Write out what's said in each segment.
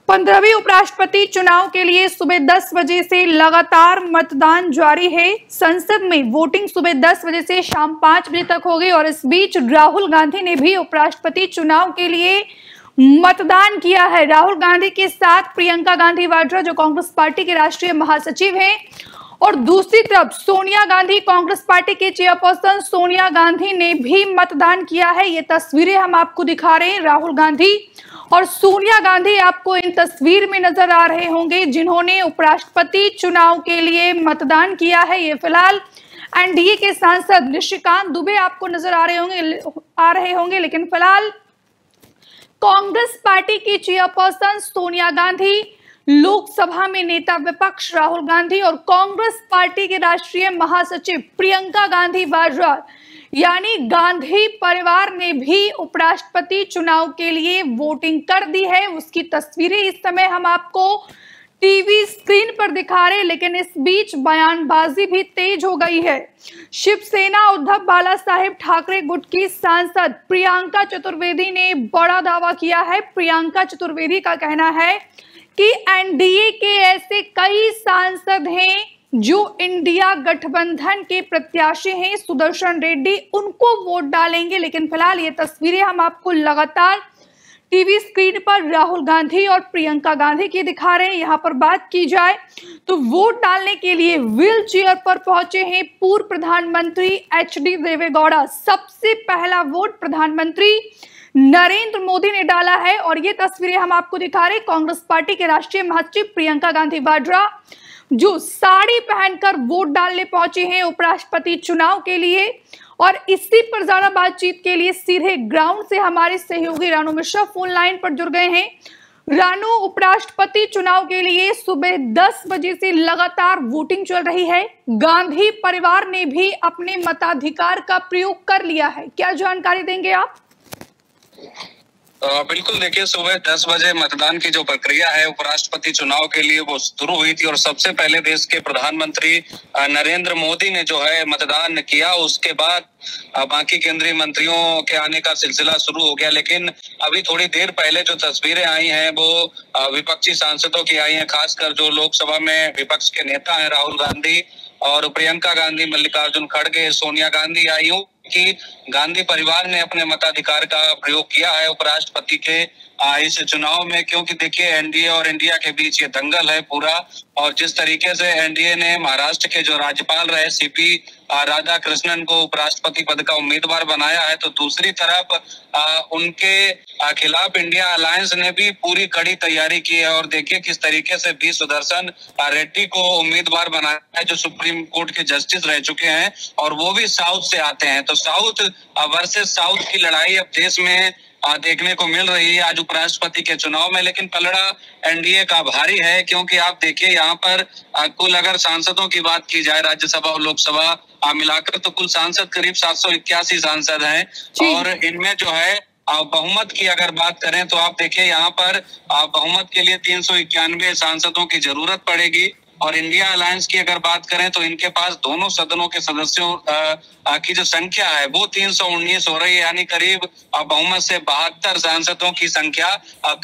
15वीं उपराष्ट्रपति चुनाव के लिए सुबह 10 बजे से लगातार मतदान जारी है। संसद में वोटिंग सुबह 10 बजे से शाम 5 बजे तक होगी और इस बीच राहुल गांधी ने भी उपराष्ट्रपति चुनाव के लिए मतदान किया है। राहुल गांधी के साथ प्रियंका गांधी वाड्रा जो कांग्रेस पार्टी के राष्ट्रीय महासचिव हैं और दूसरी तरफ सोनिया गांधी, कांग्रेस पार्टी के चेयरपर्सन सोनिया गांधी ने भी मतदान किया है। ये तस्वीरें हम आपको दिखा रहे हैं। राहुल गांधी और सोनिया गांधी आपको इन तस्वीर में नजर आ रहे होंगे जिन्होंने उपराष्ट्रपति चुनाव के लिए मतदान किया है। ये फिलहाल एनडीए के सांसद निशिकांत दुबे आपको नजर आ रहे होंगे, लेकिन फिलहाल कांग्रेस पार्टी की चेयरपर्सन सोनिया गांधी, लोकसभा में नेता विपक्ष राहुल गांधी और कांग्रेस पार्टी के राष्ट्रीय महासचिव प्रियंका गांधी वाड्रा यानी गांधी परिवार ने भी उपराष्ट्रपति चुनाव के लिए वोटिंग कर दी है। उसकी तस्वीरें इस समय हम आपको टीवी स्क्रीन पर दिखा रहे हैं, लेकिन इस बीच बयानबाजी भी तेज हो गई है। शिवसेना उद्धव बाला साहेब ठाकरे गुट की सांसद प्रियंका चतुर्वेदी ने बड़ा दावा किया है। प्रियंका चतुर्वेदी का कहना है कि एनडीए के ऐसे कई सांसद हैं जो इंडिया गठबंधन के प्रत्याशी हैं, सुदर्शन रेड्डी, उनको वोट डालेंगे। लेकिन फिलहाल ये तस्वीरें हम आपको लगातार टीवी स्क्रीन पर राहुल गांधी और प्रियंका गांधी की दिखा रहे हैं। यहाँ पर बात की जाए तो वोट डालने के लिए व्हील चेयर पर पहुंचे हैं पूर्व प्रधानमंत्री एचडी देवेगौड़ा। सबसे पहला वोट प्रधानमंत्री नरेंद्र मोदी ने डाला है और ये तस्वीरें हम आपको दिखा रहे हैं। कांग्रेस पार्टी के राष्ट्रीय महासचिव प्रियंका गांधी वाड्रा जो साड़ी पहनकर वोट डालने पहुंचे हैं उपराष्ट्रपति चुनाव के लिए। और इसी पर ज्यादा बातचीत के लिए सीधे ग्राउंड से हमारे सहयोगी रानू मिश्रा फोन लाइन पर जुड़ गए हैं। रानू, उपराष्ट्रपति चुनाव के लिए सुबह 10 बजे से लगातार वोटिंग चल रही है। गांधी परिवार ने भी अपने मताधिकार का प्रयोग कर लिया है, क्या जानकारी देंगे आप? बिल्कुल, देखिए, सुबह 10 बजे मतदान की जो प्रक्रिया है उपराष्ट्रपति चुनाव के लिए वो शुरू हुई थी और सबसे पहले देश के प्रधानमंत्री नरेंद्र मोदी ने जो है मतदान किया। उसके बाद बाकी केंद्रीय मंत्रियों के आने का सिलसिला शुरू हो गया। लेकिन अभी थोड़ी देर पहले जो तस्वीरें आई हैं वो विपक्षी सांसदों की आई हैं, खासकर जो लोकसभा में विपक्ष के नेता हैं राहुल गांधी और प्रियंका गांधी, मल्लिकार्जुन खड़गे, सोनिया गांधी आई हूँ कि गांधी परिवार ने अपने मताधिकार का प्रयोग किया है उपराष्ट्रपति के इस चुनाव में। क्योंकि देखिए, एनडीए और इंडिया के बीच ये दंगल है पूरा, और जिस तरीके से एनडीए ने महाराष्ट्र के जो राज्यपाल रहे सीपी राधाकृष्णन को उपराष्ट्रपति पद का उम्मीदवार बनाया है, तो दूसरी तरफ उनके खिलाफ इंडिया अलायंस ने भी पूरी कड़ी तैयारी की है। और देखिए किस तरीके से बी सुदर्शन रेड्डी को उम्मीदवार बनाया है जो सुप्रीम कोर्ट के जस्टिस रह चुके हैं और वो भी साउथ से आते हैं। तो साउथ वर्सेस साउथ की लड़ाई अब देश में देखने को मिल रही है आज उपराष्ट्रपति के चुनाव में। लेकिन पलड़ा एनडीए का भारी है, क्योंकि आप देखिए यहाँ पर कुल अगर सांसदों की बात की जाए राज्यसभा और लोकसभा मिलाकर तो कुल सांसद करीब 781 सांसद हैं। और इनमें जो है बहुमत की अगर बात करें तो आप देखिए यहाँ पर बहुमत के लिए 391 सांसदों की जरूरत पड़ेगी। और इंडिया अलायंस की अगर बात करें तो इनके पास दोनों सदनों के सदस्यों की जो संख्या है वो 319 हो रही है, यानी करीब बहुमत से 72 सांसदों की संख्या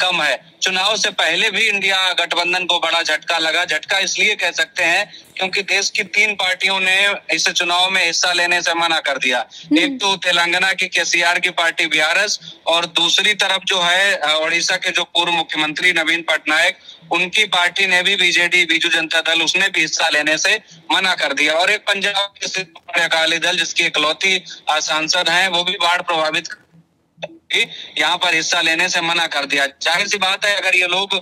कम है। चुनाव से पहले भी इंडिया गठबंधन को बड़ा झटका लगा। झटका इसलिए कह सकते हैं क्योंकि देश की 3 पार्टियों ने इस चुनाव में हिस्सा लेने से मना कर दिया। एक तो तेलंगाना की केसीआर की पार्टी बीआरएस और दूसरी तरफ जो है ओडिशा के जो पूर्व मुख्यमंत्री नवीन पटनायक, उनकी पार्टी ने भी बीजेडी बीजू जनता दल, उसने भी हिस्सा लेने से मना कर दिया। और एक पंजाब के अकाली दल जिसकी इकलौती सांसद हैं वो भी बाढ़ प्रभावित यहाँ पर हिस्सा लेने से मना कर दिया। जाहिर सी बात है अगर ये लोग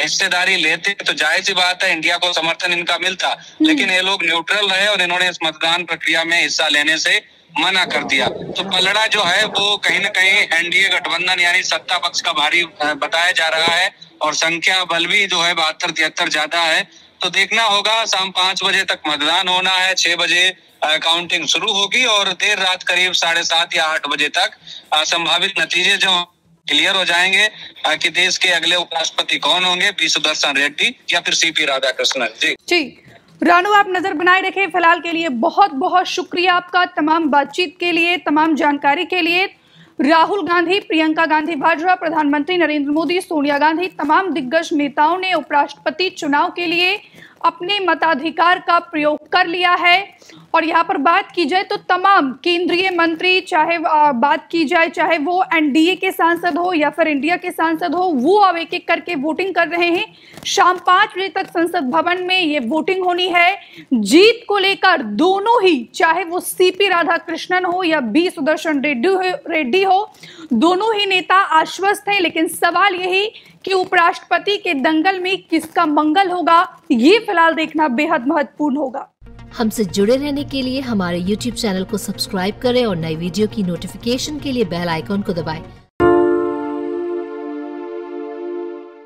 हिस्सेदारी लेते तो जाहिर सी बात है इंडिया को समर्थन इनका मिलता, लेकिन ये लोग न्यूट्रल रहे और इन्होंने इस मतदान प्रक्रिया में हिस्सा लेने से मना कर दिया। तो पलड़ा जो है वो कहीं न कहीं एनडीए गठबंधन यानी सत्ता पक्ष का भारी बताया जा रहा है और संख्या बल भी जो है 72-73 ज्यादा है। तो देखना होगा, शाम 5 बजे तक मतदान होना है, 6 बजे काउंटिंग शुरू होगी और देर रात करीब 7:30 या 8 बजे तक संभावित नतीजे जो क्लियर हो जाएंगे कि देश के अगले उपराष्ट्रपति कौन होंगे, बी सुदर्शन रेड्डी या फिर सीपी राधाकृष्णन। जी रानू, आप नजर बनाए रखें। फिलहाल के लिए बहुत बहुत शुक्रिया आपका, तमाम बातचीत के लिए, तमाम जानकारी के लिए। राहुल गांधी, प्रियंका गांधी वाड्रा, प्रधानमंत्री नरेंद्र मोदी, सोनिया गांधी, तमाम दिग्गज नेताओं ने उपराष्ट्रपति चुनाव के लिए अपने मताधिकार का प्रयोग कर लिया है। और यहाँ पर बात की जाए तो तमाम केंद्रीय मंत्री, चाहे बात की जाए चाहे वो एनडीए के सांसद हो या फिर इंडिया के सांसद हो, वो अब एक एक करके वोटिंग कर रहे हैं। शाम 5 बजे तक संसद भवन में ये वोटिंग होनी है। जीत को लेकर दोनों ही, चाहे वो सीपी राधाकृष्णन हो या बी सुदर्शन रेड्डी हो, दोनों ही नेता आश्वस्त हैं। लेकिन सवाल यही कि उपराष्ट्रपति के दंगल में किसका मंगल होगा, ये फिलहाल देखना बेहद महत्वपूर्ण होगा। हमसे जुड़े रहने के लिए हमारे YouTube चैनल को सब्सक्राइब करें और नई वीडियो की नोटिफिकेशन के लिए बेल आइकॉन को दबाएं।